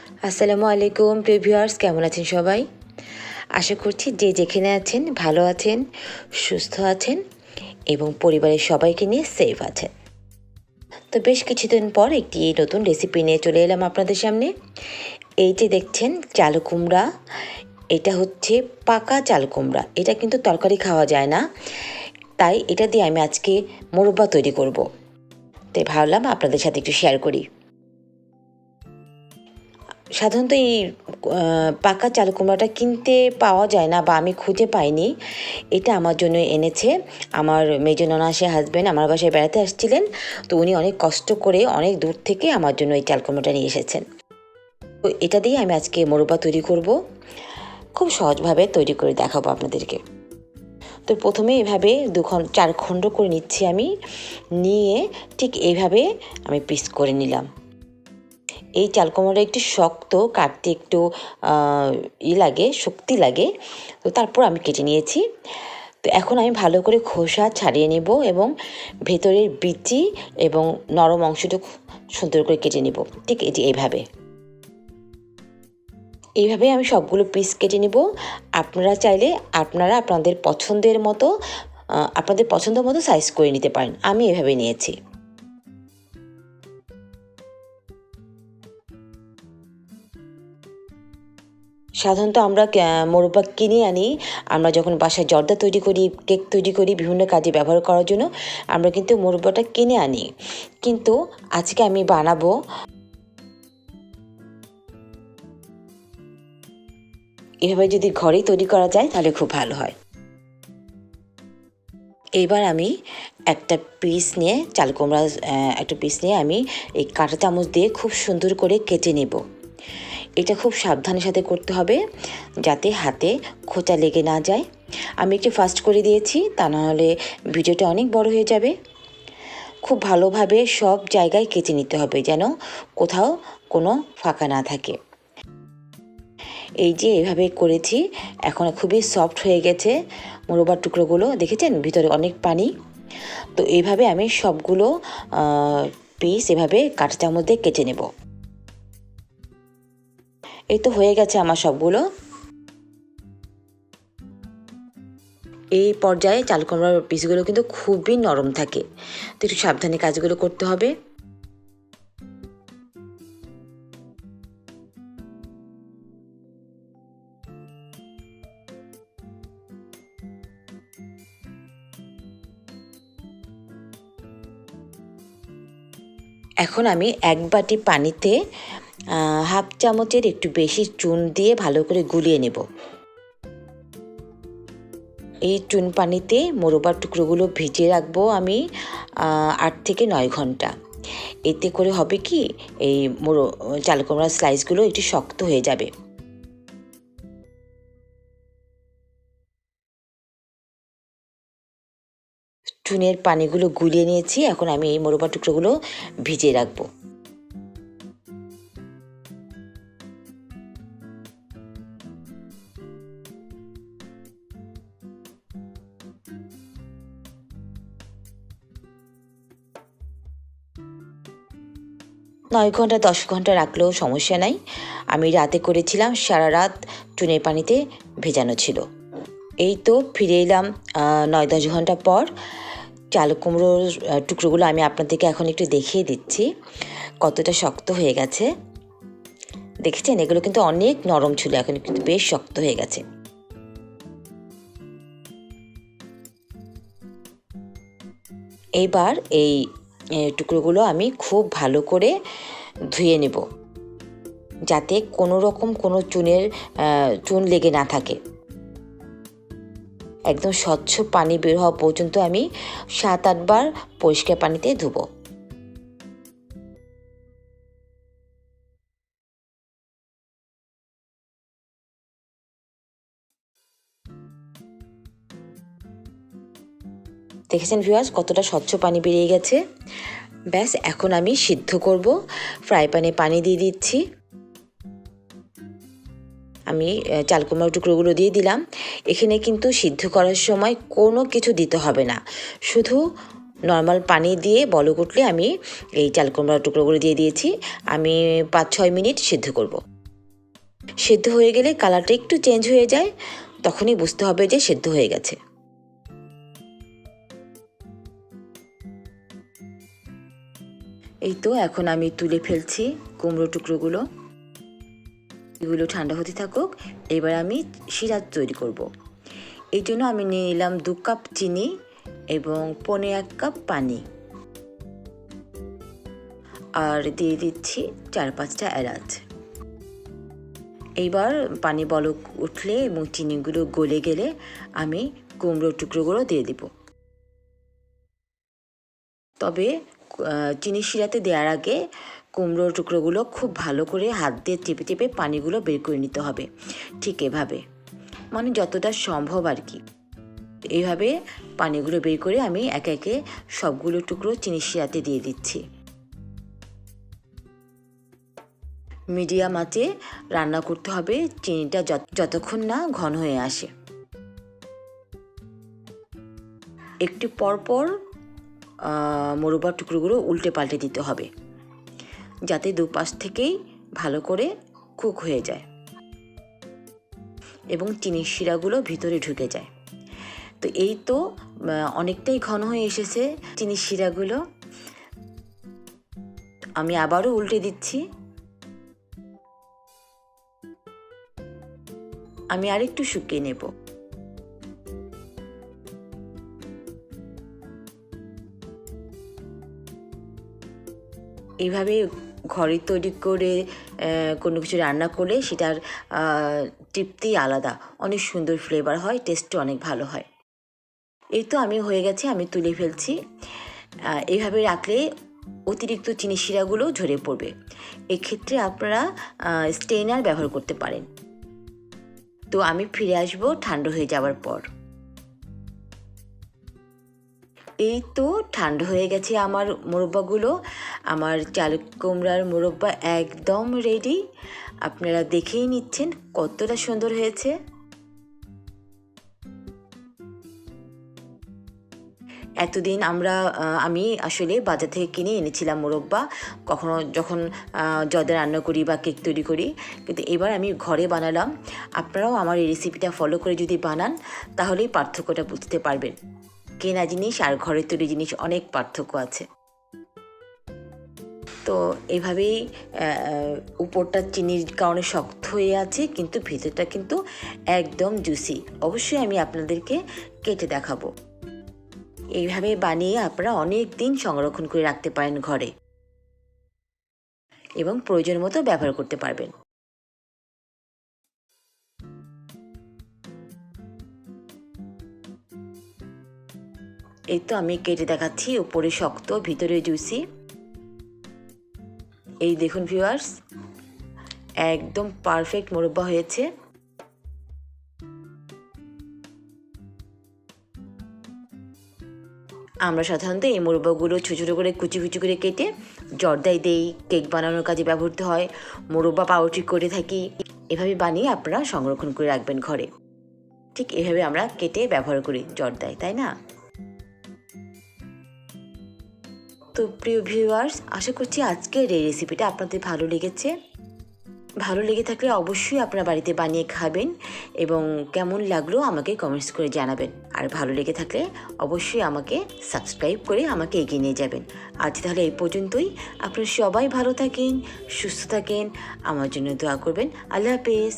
আসসালামু আলাইকুম প্রিয় ভিউয়ার্স, কেমন আছেন সবাই? আশা করছি যে যেখানে আছেন ভালো আছেন, সুস্থ আছেন এবং পরিবারের সবাইকে নিয়ে সেফ আছেন। তো বেশ কিছুদিন পর একটি নতুন রেসিপি নিয়ে চলে এলাম আপনাদের সামনে। এই যে দেখছেন চাল কুমড়া, এটা হচ্ছে পাকা চাল কুমড়া। এটা কিন্তু তরকারি খাওয়া যায় না, তাই এটা দিয়ে আমি আজকে মোরব্বা তৈরি করব। তাই ভাবলাম আপনাদের সাথে একটু শেয়ার করি। সাধারণত এই পাকা চাল কুমড়াটা কিনতে পাওয়া যায় না, বা আমি খুঁজে পাইনি। এটা আমার জন্য এনেছে আমার মেজো ননাসের হাজব্যান্ড। আমার বাসায় বেড়াতে আসছিলেন, তো উনি অনেক কষ্ট করে অনেক দূর থেকে আমার জন্য এই চাল কুমড়াটা নিয়ে এসেছেন। তো এটা দিয়ে আমি আজকে মোরব্বা তৈরি করব। খুব সহজভাবে তৈরি করে দেখাবো আপনাদেরকে। তো প্রথমে এভাবে 4 খণ্ড করে নিচ্ছি আমি, নিয়ে ঠিক এইভাবে আমি পিস করে নিলাম। এই চাল কুমড়োটা একটু শক্ত, কাটতে একটু লাগে, শক্তি লাগে। তো তারপর আমি কেটে নিয়েছি। তো এখন আমি ভালো করে খোসা ছাড়িয়ে নেব এবং ভেতরের বিচি এবং নরম অংশটা সুন্দর করে কেটে নেব। ঠিক এই যে এইভাবে আমি সবগুলো পিস কেটে নেব। আপনারা চাইলে আপনাদের পছন্দের মতো সাইজ করে নিতে পারেন। আমি এভাবে নিয়েছি। সাধারণত আমরা মোরব্বা কিনে আনি। আমরা যখন বাসায় জর্দা তৈরি করি, কেক তৈরি করি, বিভিন্ন কাজে ব্যবহার করার জন্য আমরা কিন্তু মোরব্বাটা কিনে আনি। কিন্তু আজকে আমি বানাবো এভাবে। যদি ঘরেই তৈরি করা যায় তাহলে খুব ভালো হয়। এবার আমি একটা পিস নিয়ে চাল কুমড়া একটা পিস নিয়ে আমি এই কাঁটা চামচ দিয়ে খুব সুন্দর করে কেটে নেব। এটা খুব সাবধানের সাথে করতে হবে, যাতে হাতে খোঁচা লেগে না যায়। আমি একটু ফাস্ট করে দিয়েছি, তা নাহলে ভিডিওটা অনেক বড় হয়ে যাবে। খুব ভালোভাবে সব জায়গায় কেটে নিতে হবে, যেন কোথাও কোনো ফাঁকা না থাকে। এই যে এভাবে করেছি, এখন খুবই সফট হয়ে গেছে মোরব্বার টুকরোগুলো। দেখেছেন ভিতরে অনেক পানি। তো এইভাবে আমি সবগুলো পিস এভাবে কাঁটা চামচ দিয়ে কেটে নেব। এই তো হয়ে গেছে আমার সবগুলো। এই পর্যায়ে চাল কুমড়ার পিসগুলো কিন্তু খুবই নরম থাকে, তো একটু সাবধানে কাজগুলো করতে হবে। এখন আমি 1 বাটি পানিতে হাফ চামচের একটু বেশি চুন দিয়ে ভালো করে গুলিয়ে নেব। এই চুন পানিতে মোরব্বার টুকরোগুলো ভিজিয়ে রাখবো আমি 8 থেকে 9 ঘন্টা। এতে করে হবে কি, এই চাল কুমড়ার স্লাইসগুলো একটু শক্ত হয়ে যাবে। চুনের পানিগুলো গুলিয়ে নিয়েছি। এখন আমি এই মোরব্বার টুকরোগুলো ভিজিয়ে রাখবো। নয় ঘন্টা 10 ঘন্টা রাখলেও সমস্যা নাই। আমি রাতে করেছিলাম, সারা রাত চুনের পানিতে ভেজানো ছিল। এই তো ফিরে এলাম 9-10 ঘন্টা পর। চাল কুমড়োর টুকরোগুলো আমি আপনাদেরকে এখন একটু দেখিয়ে দিচ্ছি কতটা শক্ত হয়ে গেছে। দেখেছেন, এগুলো কিন্তু অনেক নরম ছিল, এখন কিন্তু বেশ শক্ত হয়ে গেছে। এইবার এই টুকরোগুলো আমি খুব ভালো করে ধুয়ে নেব, যাতে কোনো রকম কোনো চুন লেগে না থাকে। একদম স্বচ্ছ পানি বের হওয়া পর্যন্ত আমি 7-8 বার পরিষ্কার পানিতে ধুবো। দেখেছেন ভিউয়ার্স, কতটা স্বচ্ছ পানি বেরিয়ে গেছে। ব্যাস, এখন আমি সিদ্ধ করব। ফ্রাই প্যানে পানি দিয়ে দিচ্ছি। আমি চাল কুমড়ার টুকরোগুলো দিয়ে দিলাম। এখানে কিন্তু সিদ্ধ করার সময় কোনো কিছু দিতে হবে না, শুধু নর্মাল পানি দিয়ে বলক উঠলে আমি এই চাল কুমড়ার টুকরোগুলো দিয়ে দিয়েছি। আমি 5-6 মিনিট সিদ্ধ করব। সেদ্ধ হয়ে গেলে কালারটা একটু চেঞ্জ হয়ে যায়, তখনই বুঝতে হবে যে সেদ্ধ হয়ে গেছে। এই তো এখন আমি তুলে ফেলছি কুমড়ো টুকরোগুলো। এগুলো ঠান্ডা হতে থাকুক। এবার আমি শিরা তৈরি করব। এই জন্য আমি নিয়ে নিলাম 2 কাপ চিনি এবং 1.25 কাপ পানি, আর দিয়ে দিচ্ছি 4-5টা এলাচ। এইবার পানি বলক উঠলে এবং চিনিগুলো গলে গেলে আমি কুমড়ো টুকরোগুলো দিয়ে দিব। তবে চিনি শিরাতে দেওয়ার আগে কুমড়োর টুকরোগুলো খুব ভালো করে হাত দিয়ে চেপে চেপে পানিগুলো বের করে নিতে হবে, ঠিক এভাবে, মানে যতটা সম্ভব আর কি। এইভাবে পানিগুলো বের করে আমি একে একে সবগুলো টুকরো চিনি শিরাতে দিয়ে দিচ্ছি। মিডিয়াম আঁচে রান্না করতে হবে চিনিটা যতক্ষণ না ঘন হয়ে আসে। একটু পরপর মোরব্বার টুকরোগুলো উল্টে পাল্টে দিতে হবে, যাতে দুপাশ থেকেই ভালো করে কুক হয়ে যায় এবং চিনির শিরাগুলো ভিতরে ঢুকে যায়। তো এই তো অনেকটাই ঘন হয়ে এসেছে চিনির শিরাগুলো। আমি আবারও উল্টে দিচ্ছি। আমি আরেকটু শুকিয়ে নেব। এইভাবে ঘরে তৈরি করে কোনো কিছু রান্না করলে সেটার তৃপ্তি আলাদা, অনেক সুন্দর ফ্লেভার হয়, টেস্টও অনেক ভালো হয়। এই তো আমি হয়ে গেছে, আমি তুলে ফেলছি। এইভাবে রাখলে অতিরিক্ত চিনি শিরাগুলো ঝরে পড়বে। এক্ষেত্রে আপনারা স্টেইনার ব্যবহার করতে পারেন। তো আমি ফিরে আসবো ঠান্ডা হয়ে যাওয়ার পর। এই তো ঠান্ডা হয়ে গেছে আমার মোরব্বাগুলো। আমার চাল কুমড়ার মোরব্বা একদম রেডি। আপনারা দেখেই নিচ্ছেন কতটা সুন্দর হয়েছে। এতদিন আমি আসলে বাজার থেকে কিনে এনেছিলাম মোরব্বা, কখনো যখন জর্দা রান্না করি বা কেক তৈরি করি, কিন্তু এবার আমি ঘরে বানালাম। আপনারাও আমার এই রেসিপিটা ফলো করে যদি বানান তাহলেই পার্থক্যটা বুঝতে পারবেন। কেনা জিনিস আর ঘরের তৈরি জিনিস অনেক পার্থক্য আছে। তো এভাবেই উপরটা চিনির কারণে শক্ত হয়ে আছে, কিন্তু ভেতরটা কিন্তু একদম জুসি। অবশ্যই আমি আপনাদেরকে কেটে দেখাবো। এইভাবে বানিয়ে আপনারা অনেক দিন সংরক্ষণ করে রাখতে পারেন ঘরে এবং প্রয়োজন মতো ব্যবহার করতে পারবেন। এই তো আমি কেটে দেখাচ্ছি, উপরে শক্ত ভিতরে জুসি। এই দেখুন ভিউয়ার্স, একদম পারফেক্ট মোরব্বা হয়েছে। আমরা সাধারণত এই মোরব্বাগুলো ছোটো ছোটো করে কুচি কুচি করে কেটে জর্দায় দেই, কেক বানানোর কাজে ব্যবহৃত হয়, মোরব্বা পাউরুটি করে থাকি। এভাবে বানিয়ে আপনারা সংরক্ষণ করে রাখবেন ঘরে। ঠিক এভাবে আমরা কেটে ব্যবহার করি জর্দায়, তাই না? তো প্রিয় ভিউয়ার্স, আশা করছি আজকের এই রেসিপিটা আপনাদের ভালো লেগেছে। ভালো লেগে থাকলে অবশ্যই আপনারা বাড়িতে বানিয়ে খাবেন এবং কেমন লাগলো আমাকে কমেন্টস করে জানাবেন। আর ভালো লেগে থাকলে অবশ্যই আমাকে সাবস্ক্রাইব করে আমাকে এগিয়ে নিয়ে যাবেন। আজ তাহলে এই পর্যন্তই। আপনারা সবাই ভালো থাকেন, সুস্থ থাকেন, আমার জন্য দোয়া করবেন। আল্লাহ হাফেজ।